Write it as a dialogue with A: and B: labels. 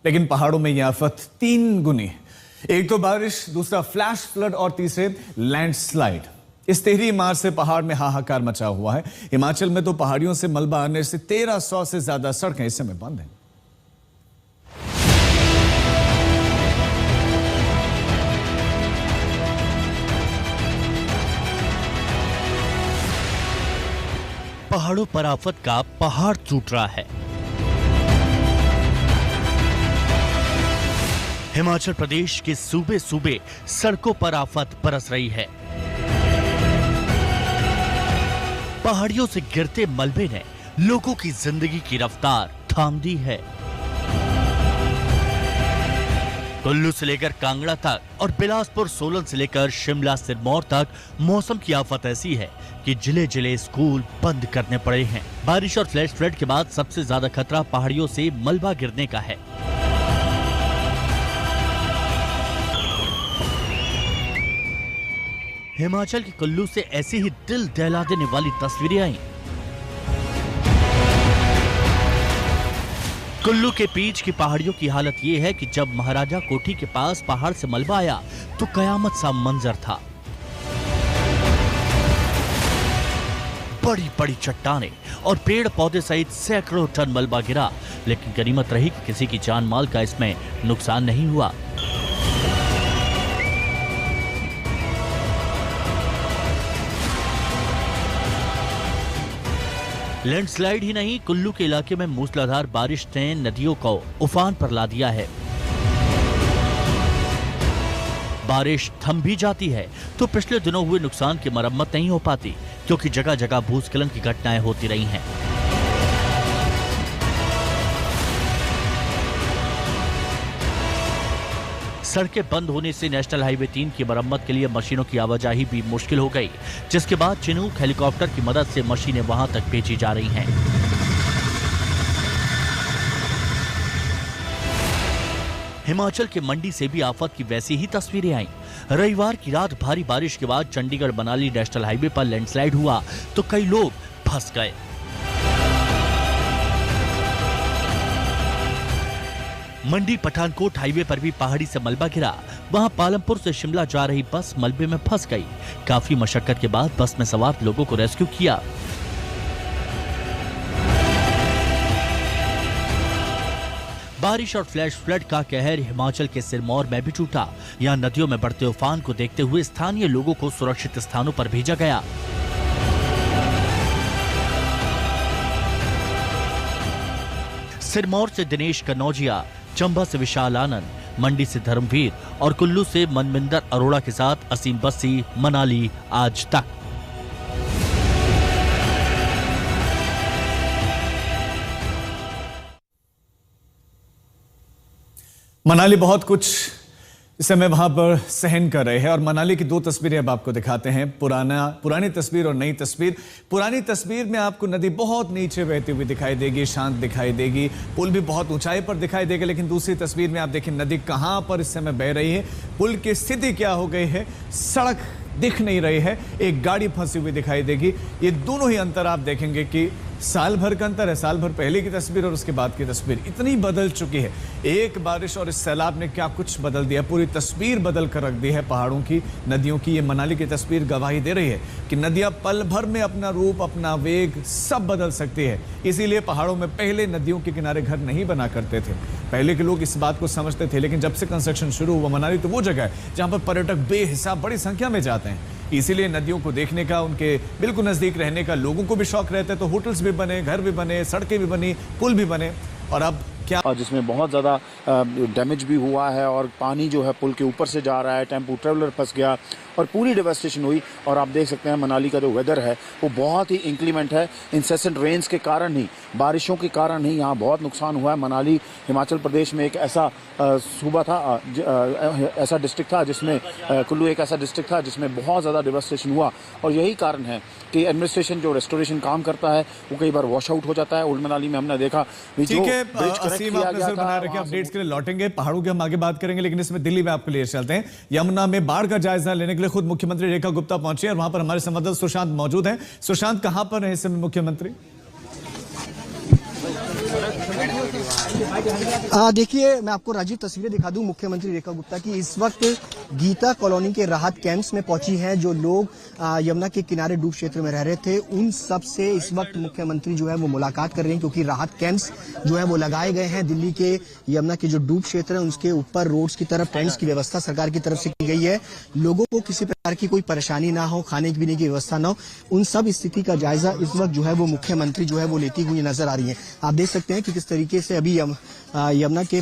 A: लेकिन पहाड़ों में यह आफत 3 गुनी। एक तो बारिश, दूसरा फ्लैश फ्लड और तीसरे लैंडस्लाइड। इस तेहरी मार से पहाड़ में हाहाकार मचा हुआ है। हिमाचल में तो पहाड़ियों से मलबा आने से 1300 से ज्यादा सड़कें इस समय बंद हैं।
B: पहाड़ों पर आफत का पहाड़ टूट रहा है। हिमाचल प्रदेश के सूबे सूबे सड़कों पर आफत बरस रही है। पहाड़ियों से गिरते मलबे ने लोगों की जिंदगी की रफ्तार थाम दी है। कुल्लू से लेकर कांगड़ा तक और बिलासपुर सोलन से लेकर शिमला सिरमौर तक मौसम की आफत ऐसी है कि जिले जिले स्कूल बंद करने पड़े हैं। बारिश और फ्लैश फ्लड के बाद सबसे ज्यादा खतरा पहाड़ियों से मलबा गिरने का है। हिमाचल के कुल्लू से ऐसी ही दिल दहला देने वाली तस्वीरें आई। कुल्लू के बीच की पहाड़ियों की हालत ये है कि जब महाराजा कोठी के पास पहाड़ से मलबा आया तो कयामत सा मंजर था। बड़ी बड़ी चट्टानें और पेड़ पौधे सहित सैकड़ों टन मलबा गिरा, लेकिन गनीमत रही कि किसी की जान माल का इसमें नुकसान नहीं हुआ। लैंडस्लाइड ही नहीं, कुल्लू के इलाके में मूसलाधार बारिश ने नदियों को उफान पर ला दिया है। बारिश थम भी जाती है तो पिछले दिनों हुए नुकसान की मरम्मत नहीं हो पाती, क्योंकि जगह जगह भूस्खलन की घटनाएं होती रही हैं। सड़कें बंद होने से नेशनल हाईवे 3 की मरम्मत के लिए मशीनों की आवाजाही भी मुश्किल हो गई, जिसके बाद चिनूक हेलीकॉप्टर की मदद से मशीनें वहां तक भेजी जा रही हैं। हिमाचल के मंडी से भी आफत की वैसी ही तस्वीरें आईं। रविवार की रात भारी बारिश के बाद चंडीगढ़ मनाली नेशनल हाईवे पर लैंडस्लाइड हुआ तो कई लोग फंस गए। मंडी पठानकोट हाईवे पर भी पहाड़ी से मलबा गिरा। वहां पालमपुर से शिमला जा रही बस मलबे में फंस गई। काफी मशक्कत के बाद बस में सवार लोगों को रेस्क्यू किया। बारिश और फ्लैश फ्लड का कहर हिमाचल के सिरमौर में भी टूटा। यहां नदियों में बढ़ते उफान को देखते हुए स्थानीय लोगों को सुरक्षित स्थानों पर भेजा गया। सिरमौर से दिनेश कनौजिया, चंबा से विशाल आनंद, मंडी से धर्मवीर और कुल्लू से मनमिंदर अरोड़ा के साथ असीम बस्सी मनाली आज तक।
A: मनाली बहुत कुछ इस समय वहां पर सहन कर रहे हैं और मनाली की 2 तस्वीरें अब आपको दिखाते हैं। पुरानी तस्वीर और नई तस्वीर। पुरानी तस्वीर में आपको नदी बहुत नीचे बहती हुई दिखाई देगी, शांत दिखाई देगी, पुल भी बहुत ऊंचाई पर दिखाई देगा। लेकिन दूसरी तस्वीर में आप देखिए नदी कहां पर इस समय बह रही है, पुल की स्थिति क्या हो गई है, सड़क दिख नहीं रही है, एक गाड़ी फंसी हुई दिखाई देगी। ये दोनों ही अंतर आप देखेंगे कि साल भर का अंतर है। साल भर पहले की तस्वीर और उसके बाद की तस्वीर इतनी बदल चुकी है। एक बारिश और इस सैलाब ने क्या कुछ बदल दिया, पूरी तस्वीर बदल कर रख दी है पहाड़ों की, नदियों की। ये मनाली की तस्वीर गवाही दे रही है कि नदियां पल भर में अपना रूप, अपना वेग सब बदल सकती है। इसीलिए पहाड़ों में पहले नदियों के किनारे घर नहीं बना करते थे। पहले के लोग इस बात को समझते थे, लेकिन जब से कंस्ट्रक्शन शुरू हुआ, मनाली तो वो जगह है जहां पर पर्यटक बेहिसाब बड़ी संख्या में जाते हैं। इसीलिए नदियों को देखने का, उनके बिल्कुल नजदीक रहने का लोगों को भी शौक रहता है। तो होटल्स भी बने, घर भी बने, सड़कें भी बनी, पुल भी बने। और अब क्या,
C: और जिसमें बहुत ज़्यादा डैमेज भी हुआ है और पानी जो है पुल के ऊपर से जा रहा है, टेम्पो ट्रेवलर फंस गया और पूरी डेवास्टेशन हुई। और आप देख सकते हैं मनाली का जो वेदर है वो बहुत ही इंक्लीमेंट है। इंसेसेंट रेन्स के कारण ही, बारिशों के कारण ही यहाँ बहुत नुकसान हुआ है। मनाली हिमाचल प्रदेश में एक ऐसा सूबा था, ऐसा डिस्ट्रिक्ट था जिसमें कुल्लू एक ऐसा डिस्ट्रिक्ट था जिसमें बहुत ज़्यादा डेवास्टेशन हुआ। और यही कारण है कि एडमिनिस्ट्रेशन जो रेस्टोरेशन काम करता है वो कई बार वॉश आउट हो जाता है। ओल्ड मनाली में हमने देखा
A: अपडेट्स के लिए लौटेंगे, पहाड़ों की हम आगे बात करेंगे। लेकिन इसमें दिल्ली में आपके लिए चलते हैं। यमुना में बाढ़ का जायजा लेने के लिए खुद मुख्यमंत्री रेखा गुप्ता पहुंचे और वहां पर हमारे संवाददाता सुशांत मौजूद हैं। सुशांत, कहां पर है इस समय मुख्यमंत्री?
D: देखिए, मैं आपको राजीव तस्वीरें दिखा दूं मुख्यमंत्री रेखा गुप्ता की इस वक्त गीता कॉलोनी के राहत कैंप्स में पहुंची हैं। जो लोग यमुना के किनारे डूब क्षेत्र में रह रहे थे, उन सब से इस वक्त मुख्यमंत्री जो है वो मुलाकात कर रहे हैं, क्योंकि राहत कैंप्स जो है वो लगाए गए हैं। दिल्ली के यमुना के जो डूब क्षेत्र है उसके ऊपर रोड्स की तरफ टेंट्स की व्यवस्था सरकार की तरफ से की गई है। लोगों को किसी प्रकार की कोई परेशानी ना हो, खाने पीने की व्यवस्था ना हो, उन सब स्थिति का जायजा इस वक्त जो है वो मुख्यमंत्री जो है वो लेती हुई नजर आ रही है। आप देख सकते हैं कि किस तरीके से अभी यमुना के